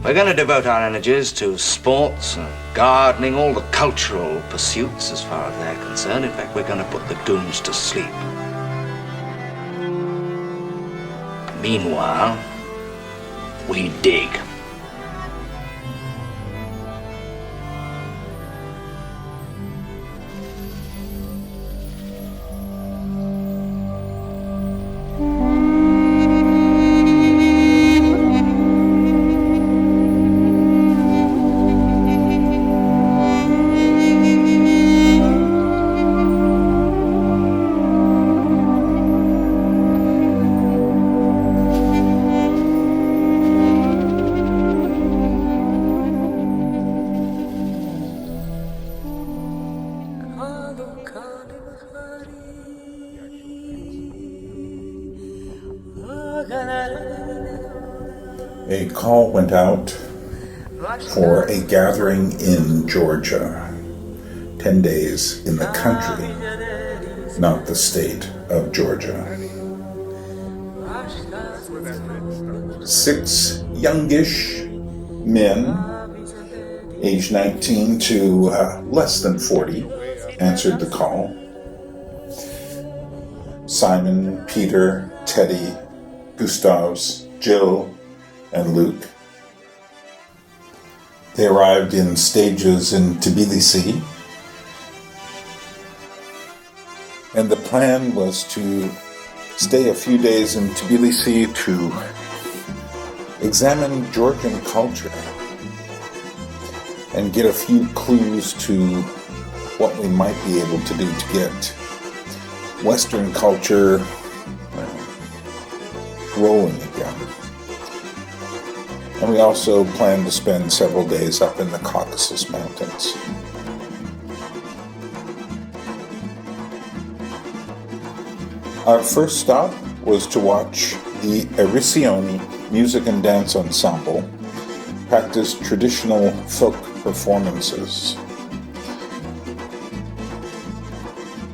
We're going to devote our energies to sports and gardening, all the cultural pursuits as far as they're concerned. In fact, we're going to put the goons to sleep. Meanwhile, we dig. A call went out for a gathering in Georgia, 10 days in the country, not the state of Georgia. 6 youngish men, age 19 to less than 40, answered the call. Simon, Peter, Teddy, Gustavs, Jill, and Luke. They arrived in stages in Tbilisi, and the plan was to stay a few days in Tbilisi to examine Georgian culture and get a few clues to what we might be able to do to get Western culture rolling again. And we also plan to spend several days up in the Caucasus Mountains. Our first stop was to watch the Erisioni Music and Dance Ensemble practice traditional folk performances.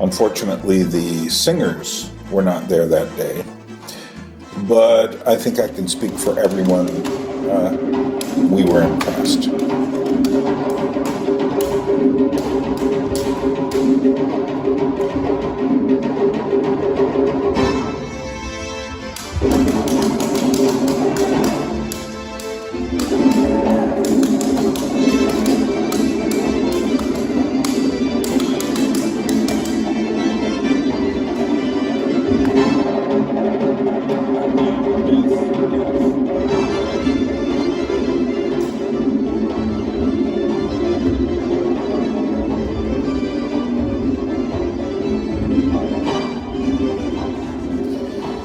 Unfortunately, the singers were not there that day, but I think I can speak for everyone. We were impressed.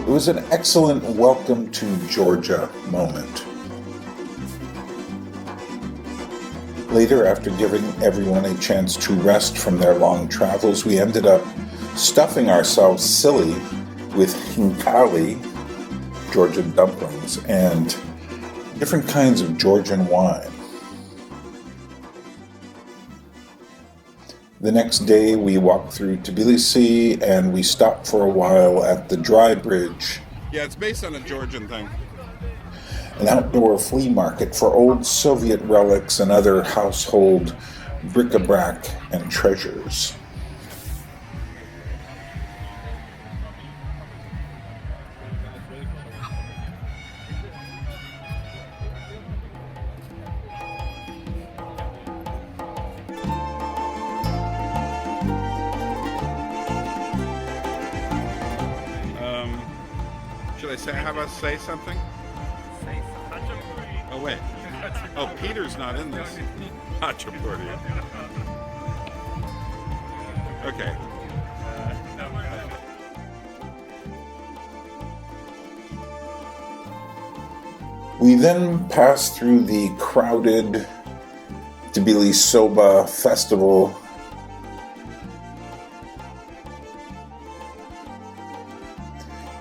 It was an excellent welcome to Georgia moment. Later, after giving everyone a chance to rest from their long travels, we ended up stuffing ourselves silly with hinkali, Georgian dumplings, and different kinds of Georgian wine. The next day, we walked through Tbilisi, and we stopped for a while at the Dry Bridge. Yeah, it's based on a Georgian thing. An outdoor flea market for old Soviet relics and other household bric-a-brac and treasures. Should I have us say something? Oh, wait. Oh, Peter's not in this. Hachapuri. Okay. We then passed through the crowded Tbilisi Soba Festival,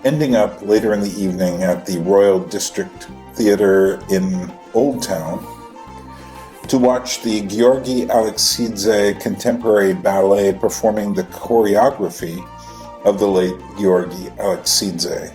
ending up later in the evening at the Royal District Theatre in Old Town to watch the Georgi Alexidze Contemporary Ballet performing the choreography of the late Georgi Alexidze.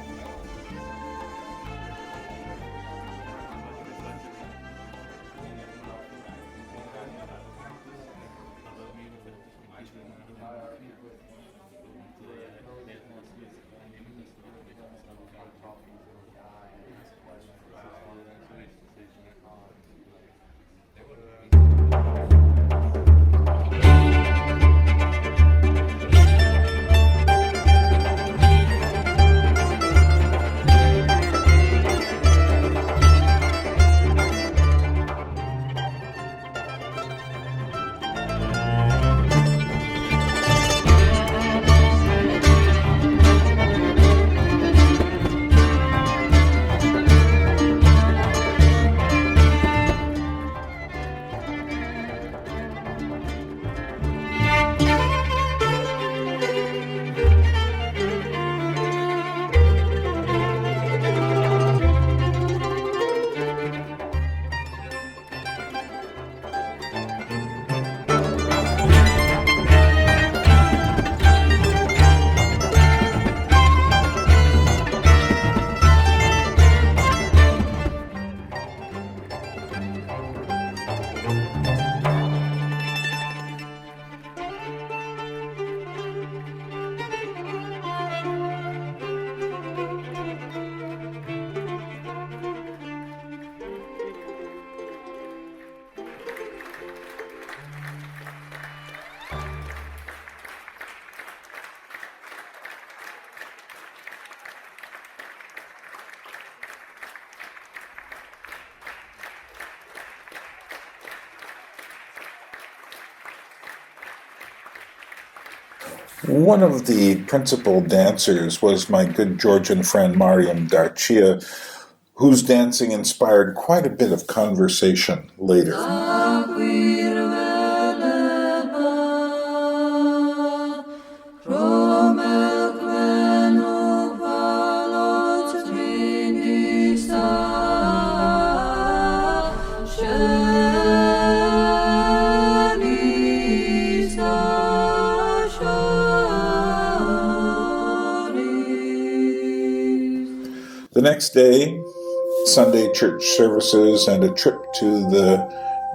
One of the principal dancers was my good Georgian friend Mariam Darcia, whose dancing inspired quite a bit of conversation later. The next day, Sunday church services and a trip to the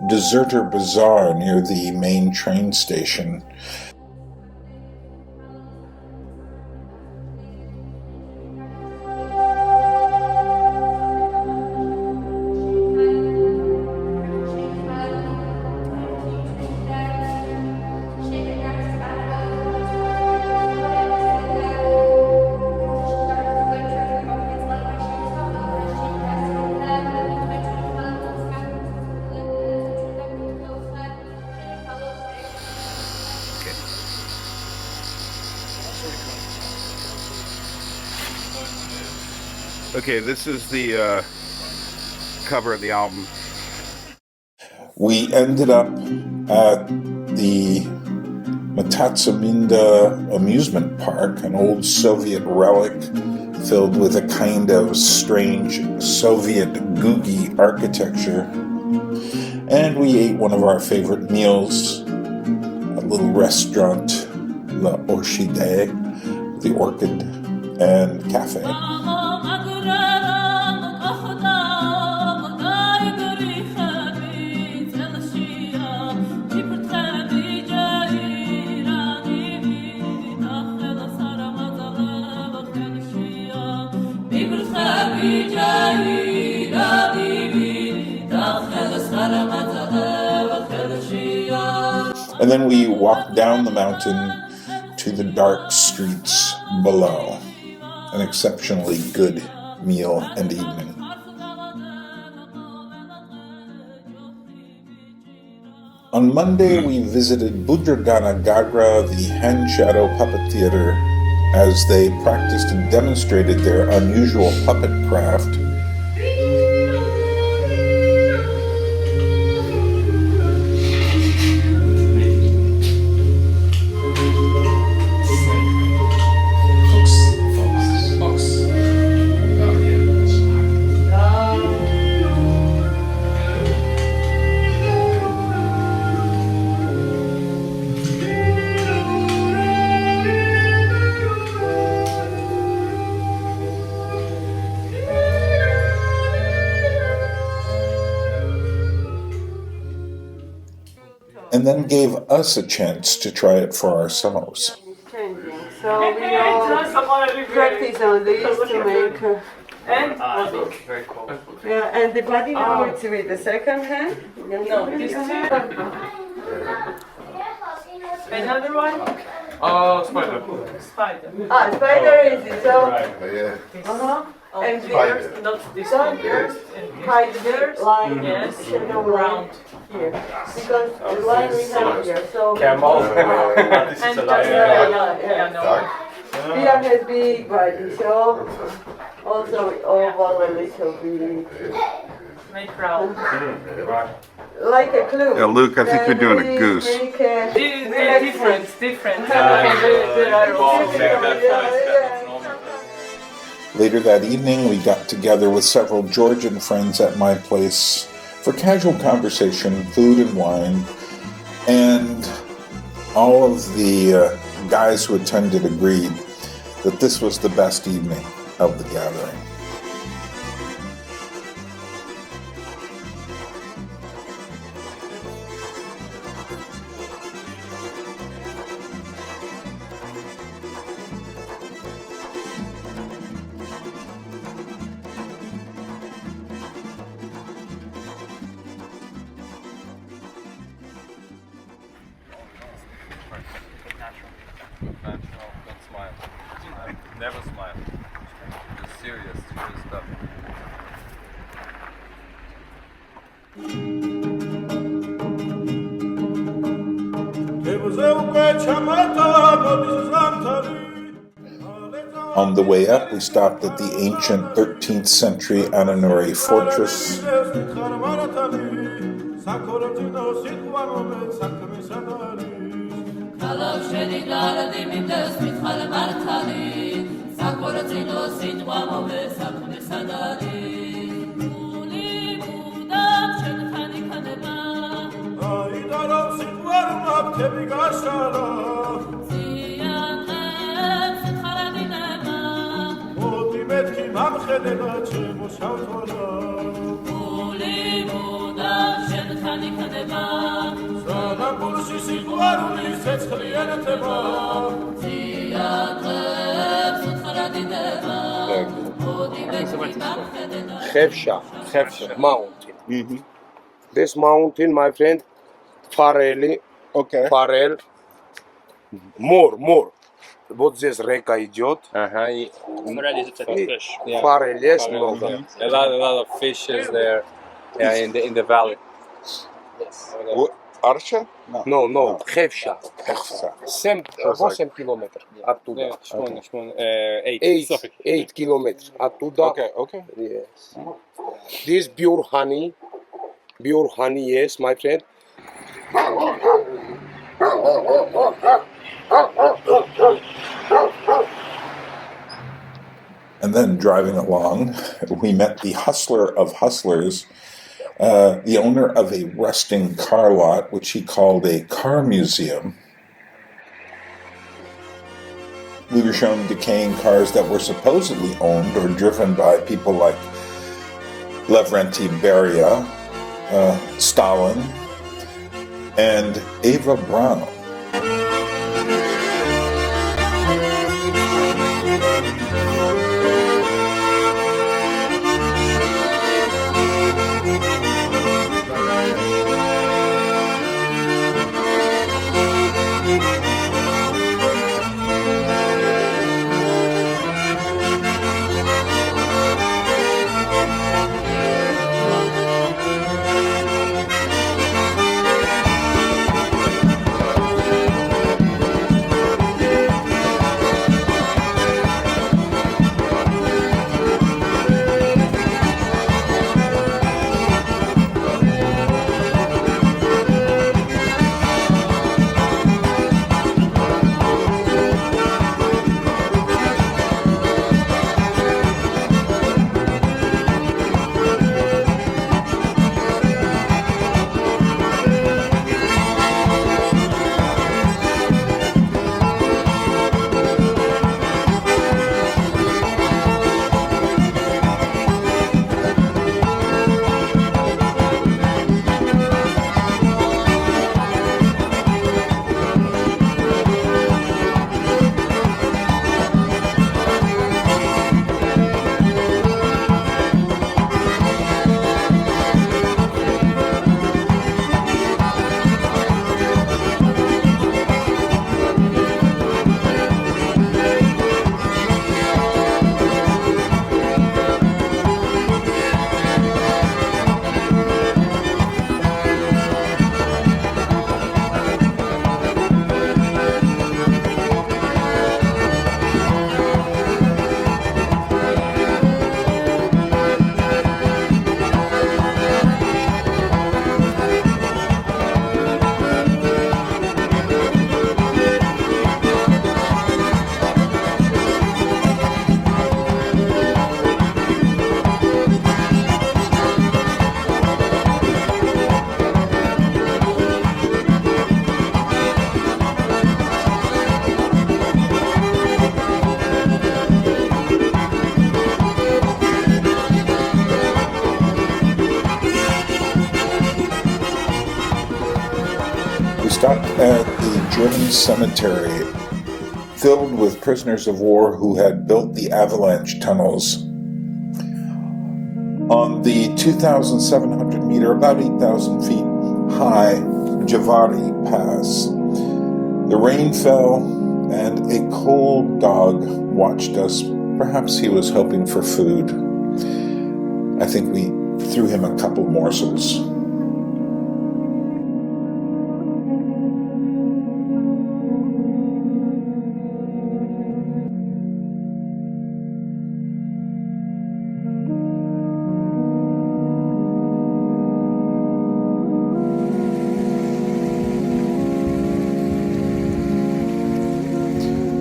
Deserter Bazaar near the main train station. Okay, this is the cover of the album. We ended up at the Matatsaminda amusement park, an old Soviet relic filled with a kind of strange Soviet googie architecture. And we ate one of our favorite meals, a little restaurant, La Orchidée, the Orchid, and cafe. And then we walked down the mountain to the dark streets below. An exceptionally good meal and evening. On Monday, we visited Budragana Gagra, the Hand Shadow Puppet Theater, as they practiced and demonstrated their unusual puppet craft. And then gave us a chance to try it for ourselves. Changing. So we all practice on these to make. Very cool. Yeah, and the body now it's with the second hand. No, these two. Another one? Spider. Spider. Spider is it? So. Uh-huh. And Yours, not this one. Yours. hide yours line. Yes. Shadow Round. here. Because the line we have here. So. Camel. And just Pia has big body, so also oval a little bit. make round. Like a clue. Yeah, Luke, I think you're doing a goose. They're different. There are also Later that evening, we got together with several Georgian friends at my place for casual conversation, food and wine, and all of the guys who attended agreed that this was the best evening of the gathering. Natural, don't smile. Never smile. It's serious stuff. It was a On the way up, we stopped at the ancient 13th century Ananori fortress. Hefsha mountain. This mountain, my friend, Fareli, Okay. Farel, more. Вот здесь река идет. Farrell is a И fish. Farel есть много. A lot of fishes there. Yeah, in the valley. Yes. Арча? No, Hefsha. Хефса. 8 километров оттуда. 8. 8 километров оттуда. Okay. Yes. This pure honey, yes, my friend. And then driving along, we met the hustler of hustlers, the owner of a rusting car lot, which he called a car museum. We were shown decaying cars that were supposedly owned or driven by people like Lavrenti Beria, Stalin, and Eva Braun. Stopped at the German cemetery filled with prisoners of war who had built the avalanche tunnels. On the 2,700 meter, about 8,000 feet high Javari Pass, the rain fell and a cold dog watched us. Perhaps he was hoping for food. I think we threw him a couple morsels.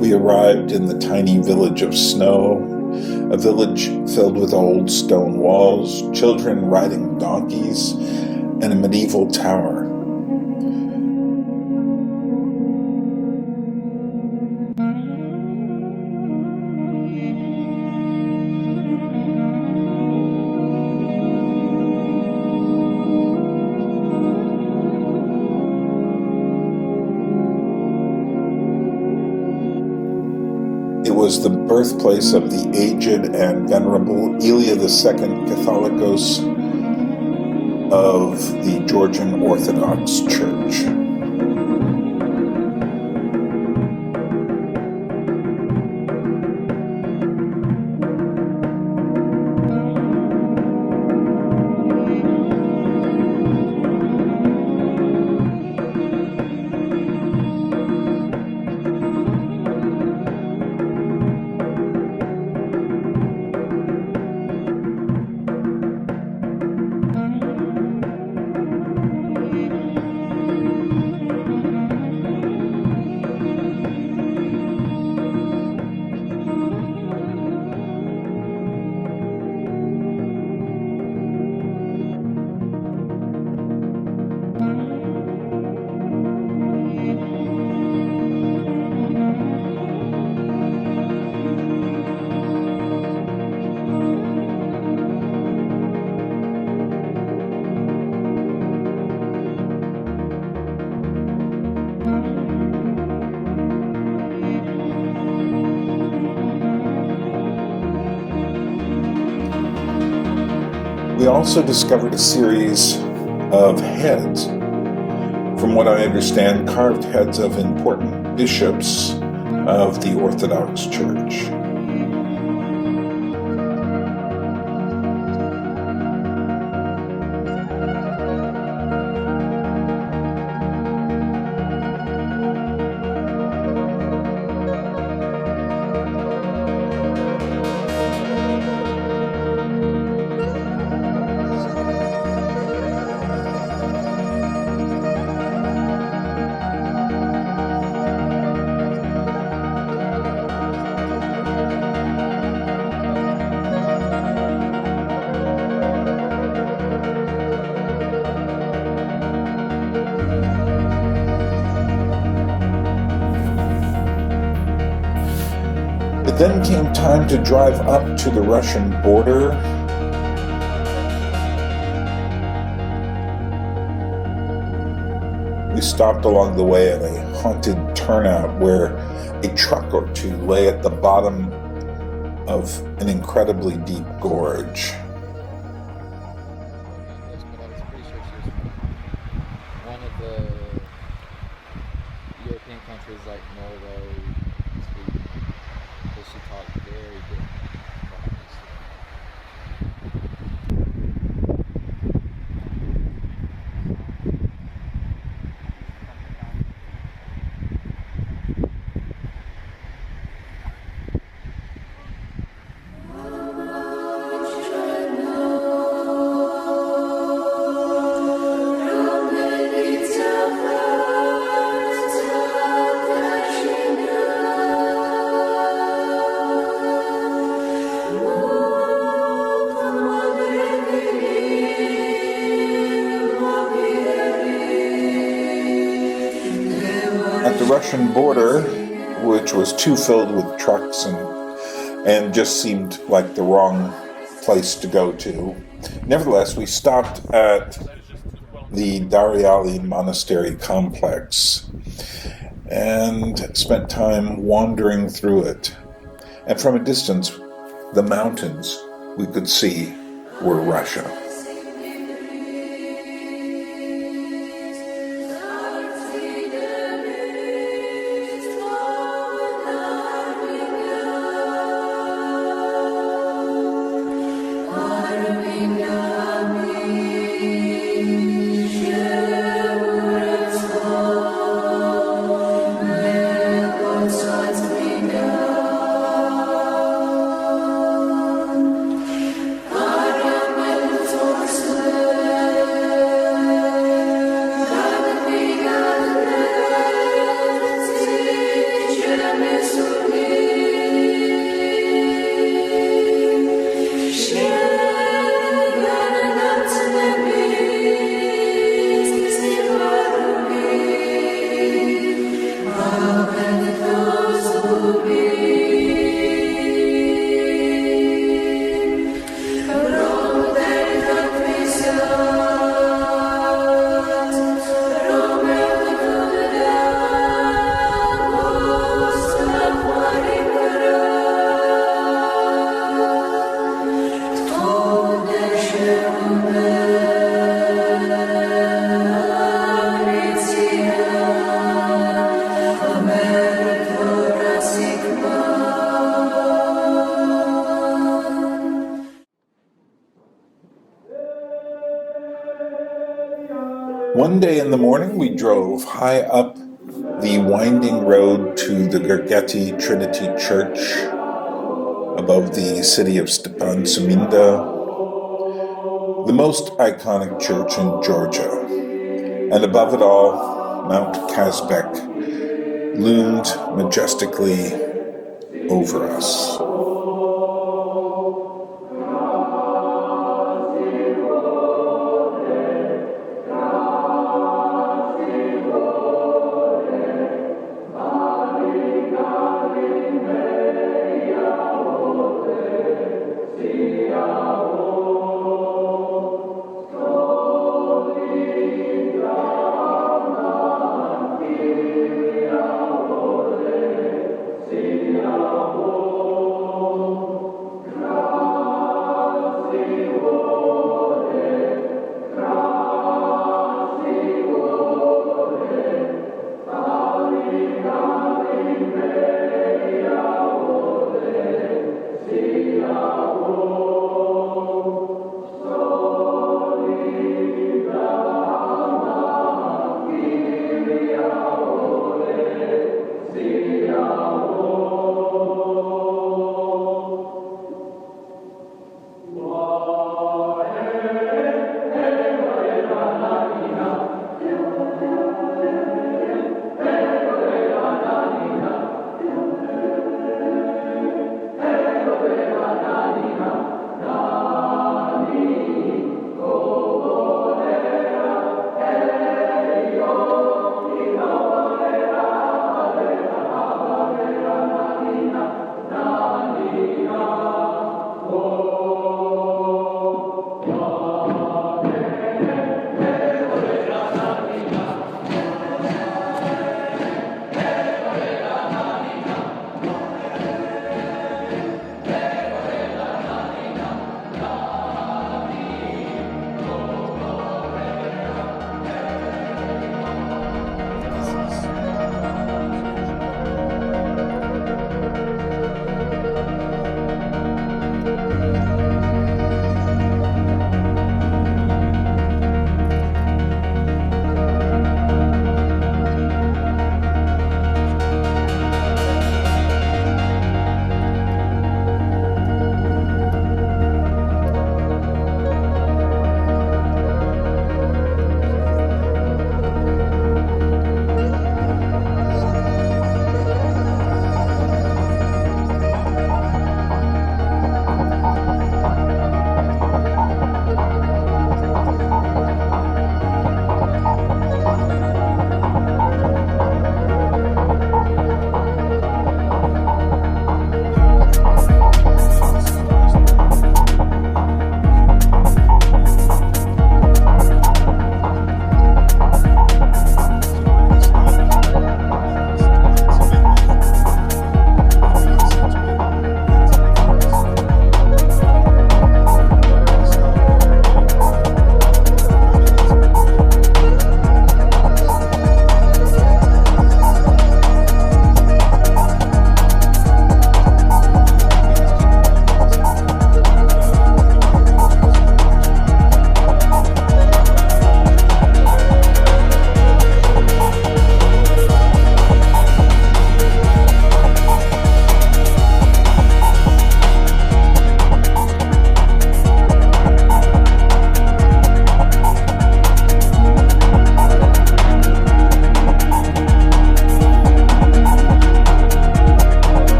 we arrived in the tiny village of Snow, a village filled with old stone walls, children riding donkeys, and a medieval tower. It was the birthplace of the aged and venerable Elia II Catholicos of the Georgian Orthodox Church. We also discovered a series of heads, from what I understand, carved heads of important bishops of the Orthodox Church. It then came time to drive up to the Russian border. We stopped along the way at a haunted turnout where a truck or two lay at the bottom of an incredibly deep gorge. One of the European countries like Norway, Sweden, because she talked very different from us. At the Russian border, which was too filled with trucks and just seemed like the wrong place to go to. Nevertheless, we stopped at the Dariali Monastery complex and spent time wandering through it. And from a distance, the mountains we could see were Russia. One day in the morning, we drove high up the winding road to the Gergeti Trinity Church above the city of Stepan Suminda, the most iconic church in Georgia. And above it all, Mount Kazbek loomed majestically over us.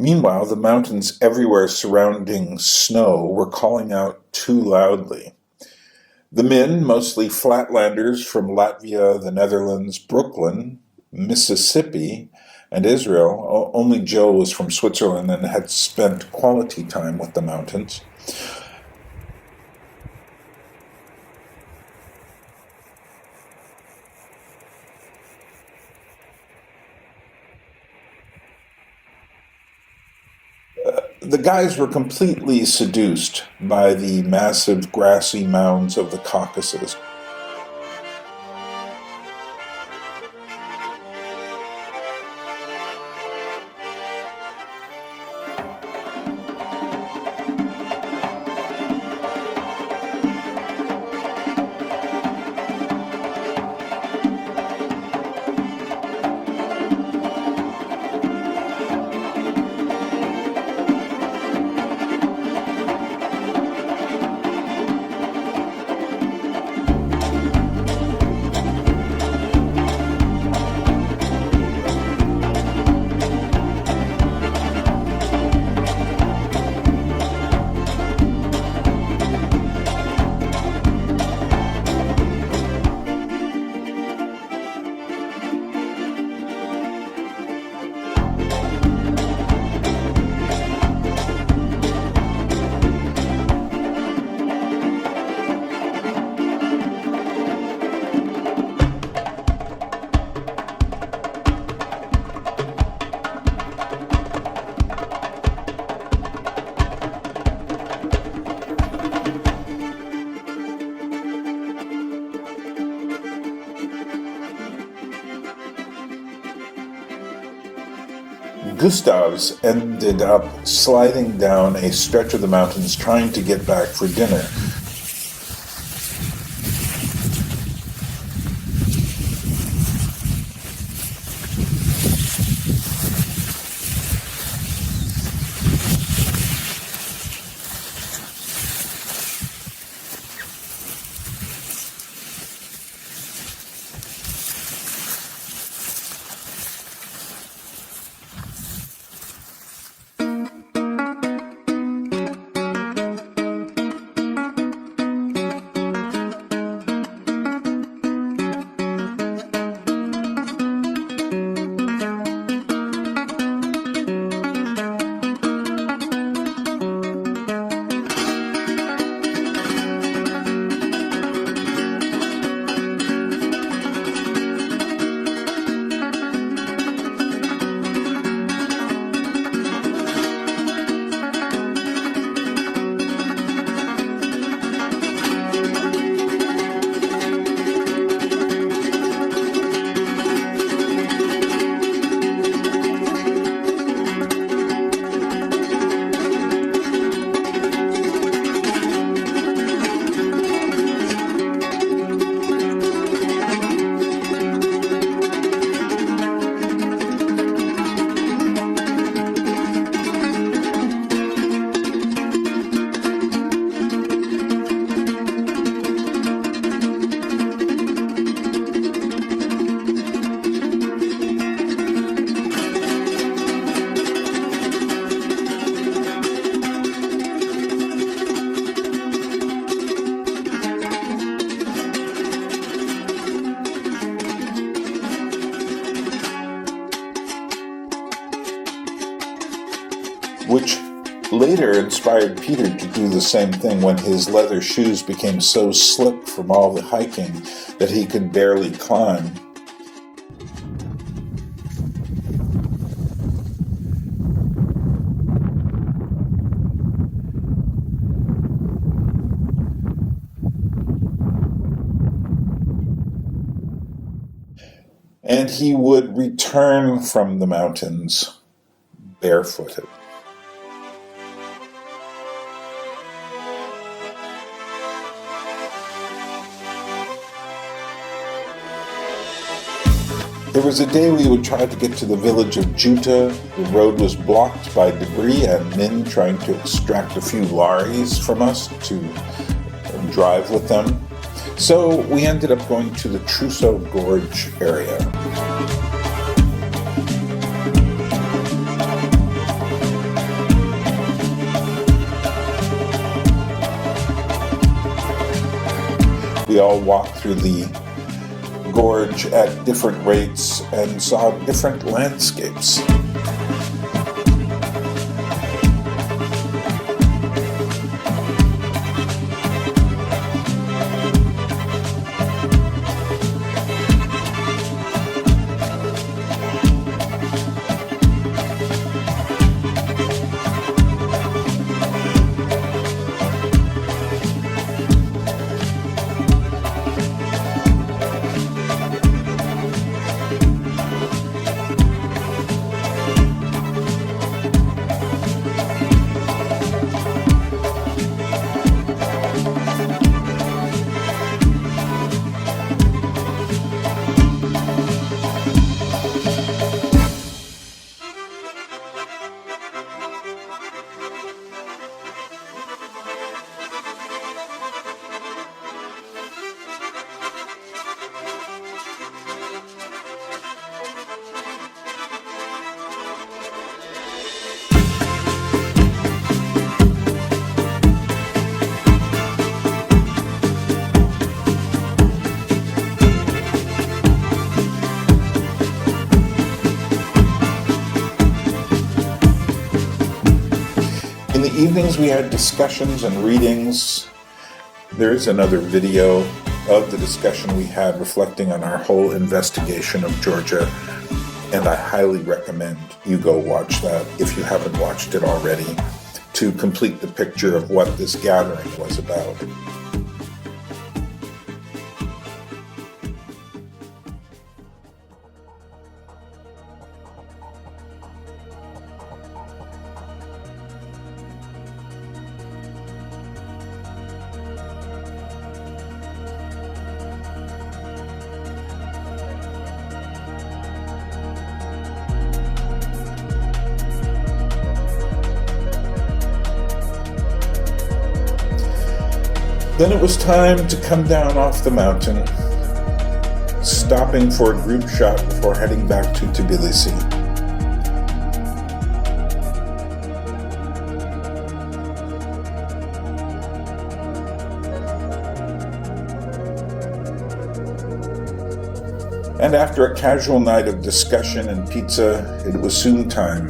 Meanwhile, the mountains everywhere surrounding Snow were calling out too loudly. The men, mostly flatlanders from Latvia, the Netherlands, Brooklyn, Mississippi, and Israel, only Joe was from Switzerland and had spent quality time with the mountains, The guys were completely seduced by the massive grassy mounds of the Caucasus. Gustavs ended up sliding down a stretch of the mountains trying to get back for dinner. Which later inspired Peter to do the same thing when his leather shoes became so slick from all the hiking that he could barely climb. And he would return from the mountains barefooted. There was a day we would try to get to the village of Juta. The road was blocked by debris and men trying to extract a few lorries from us to drive with them. So we ended up going to the Trousseau Gorge area. We all walked through the gorge at different rates and saw different landscapes. In the evenings, we had discussions and readings. There is another video of the discussion we had reflecting on our whole investigation of Georgia, and I highly recommend you go watch that if you haven't watched it already, to complete the picture of what this gathering was about. Then it was time to come down off the mountain, stopping for a group shot before heading back to Tbilisi. And after a casual night of discussion and pizza, it was soon time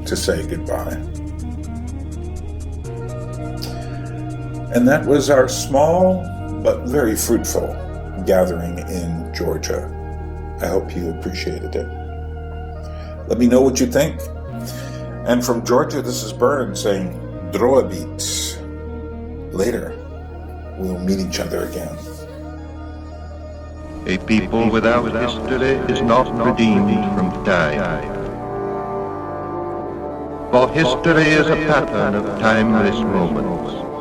to say goodbye. And that was our small but very fruitful gathering in Georgia. I hope you appreciated it. Let me know what you think. And from Georgia, this is Bern saying Droabit. Later, we'll meet each other again. A people without history is not redeemed from time. For history is a pattern of timeless moments.